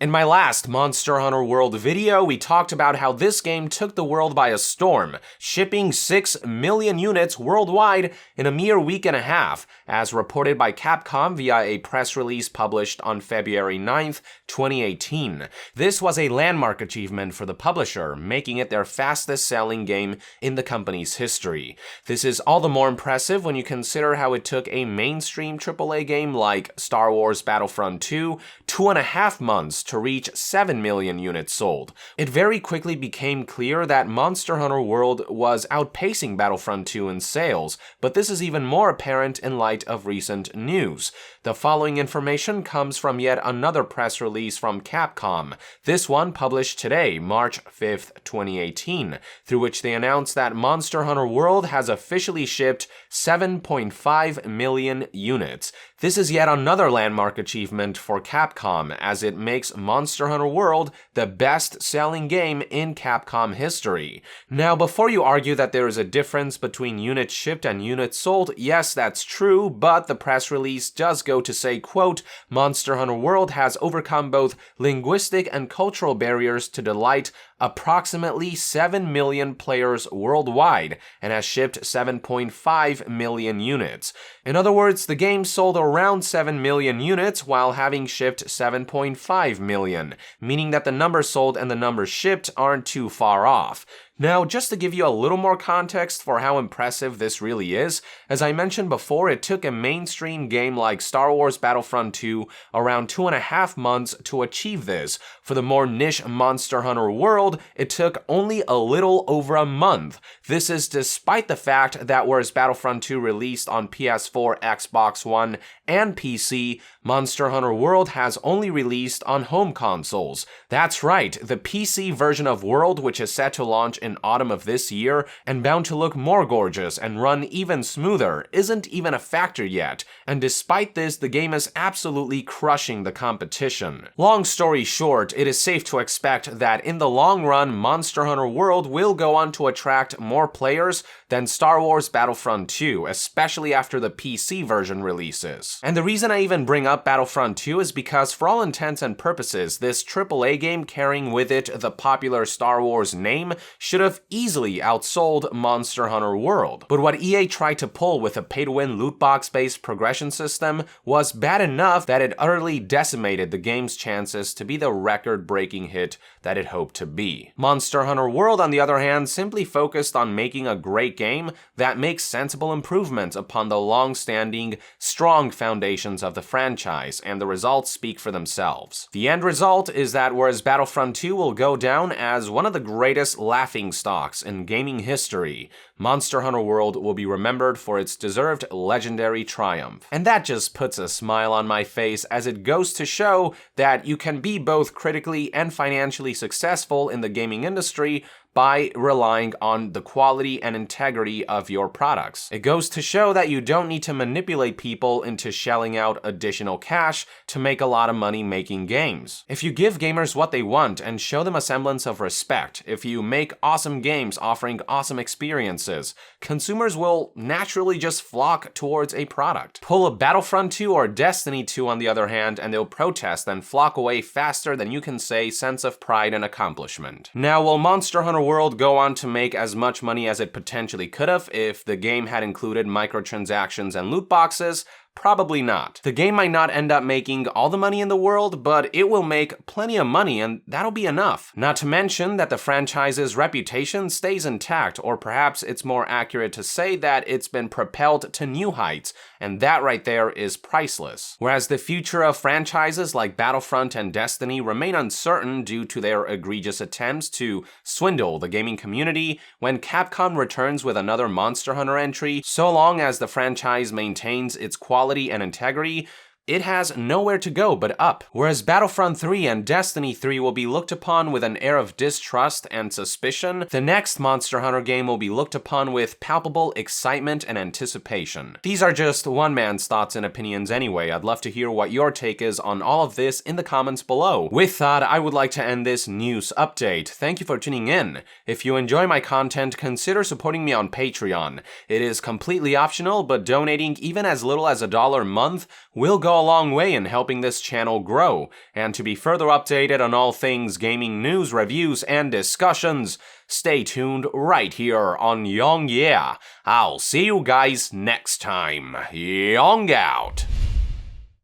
In my last Monster Hunter World video, we talked about how this game took the world by a storm, shipping 6 million units worldwide in a mere week and a half, as reported by Capcom via a press release published on February 9th, 2018. This was a landmark achievement for the publisher, making it their fastest-selling game in the company's history. This is all the more impressive when you consider how it took a mainstream AAA game like Star Wars Battlefront 2 2.5 months to reach 7 million units sold. It very quickly became clear that Monster Hunter World was outpacing Battlefront 2 in sales, but this is even more apparent in light of recent news. The following information comes from yet another press release from Capcom, this one published today, March 5th, 2018, through which they announced that Monster Hunter World has officially shipped 7.5 million units. This is yet another landmark achievement for Capcom, as it makes Monster Hunter World the best-selling game in Capcom history. Now, before you argue that there is a difference between units shipped and units sold, yes, that's true, but the press release does go to say, quote, Monster Hunter World has overcome both linguistic and cultural barriers to delight approximately 7 million players worldwide and has shipped 7.5 million units. In other words, the game sold around 7 million units while having shipped 7.5 million, meaning that the numbers sold and the numbers shipped aren't too far off. Now, just to give you a little more context for how impressive this really is, as I mentioned before, it took a mainstream game like Star Wars Battlefront 2 around 2.5 months to achieve this. For the more niche Monster Hunter World, it took only a little over a month. This is despite the fact that whereas Battlefront 2 released on PS4, Xbox One, and PC, Monster Hunter World has only released on home consoles. That's right, the PC version of World, which is set to launch in autumn of this year and bound to look more gorgeous and run even smoother, isn't even a factor yet, and despite this, the game is absolutely crushing the competition. Long story short, it is safe to expect that in the long run, Monster Hunter World will go on to attract more players than Star Wars Battlefront 2, especially after the PC version releases. And the reason I even bring up Battlefront 2 is because for all intents and purposes, this AAA game carrying with it the popular Star Wars name should have easily outsold Monster Hunter World. But what EA tried to pull with a pay-to-win loot box-based progression system was bad enough that it utterly decimated the game's chances to be the record-breaking hit that it hoped to be. Monster Hunter World, on the other hand, simply focused on making a great game that makes sensible improvements upon the long-standing, strong foundations of the franchise, and the results speak for themselves. The end result is that whereas Battlefront 2 will go down as one of the greatest laughingstocks in gaming history, Monster Hunter World will be remembered for its deserved legendary triumph. And that just puts a smile on my face, as it goes to show that you can be both critically and financially successful in the gaming industry by relying on the quality and integrity of your products. It goes to show that you don't need to manipulate people into shelling out additional cash to make a lot of money making games. If you give gamers what they want and show them a semblance of respect, if you make awesome games offering awesome experiences, consumers will naturally just flock towards a product. Pull a Battlefront 2 or Destiny 2 on the other hand, and they'll protest and flock away faster than you can say sense of pride and accomplishment. Now, will Monster Hunter World go on to make as much money as it potentially could have if the game had included microtransactions and loot boxes? Probably not. The game might not end up making all the money in the world, but it will make plenty of money, and that'll be enough. Not to mention that the franchise's reputation stays intact, or perhaps it's more accurate to say that it's been propelled to new heights, and that right there is priceless. Whereas the future of franchises like Battlefront and Destiny remain uncertain due to their egregious attempts to swindle the gaming community, when Capcom returns with another Monster Hunter entry, so long as the franchise maintains its quality and integrity, it has nowhere to go but up. Whereas Battlefront 3 and Destiny 3 will be looked upon with an air of distrust and suspicion, the next Monster Hunter game will be looked upon with palpable excitement and anticipation. These are just one man's thoughts and opinions anyway. I'd love to hear what your take is on all of this in the comments below. With that, I would like to end this news update. Thank you for tuning in. If you enjoy my content, consider supporting me on Patreon. It is completely optional, but donating even as little as $1 a month will go go a long way in helping this channel grow, and to be further updated on all things gaming news, reviews, and discussions, stay tuned right here on Young Yeah. I'll see you guys next time. Young out!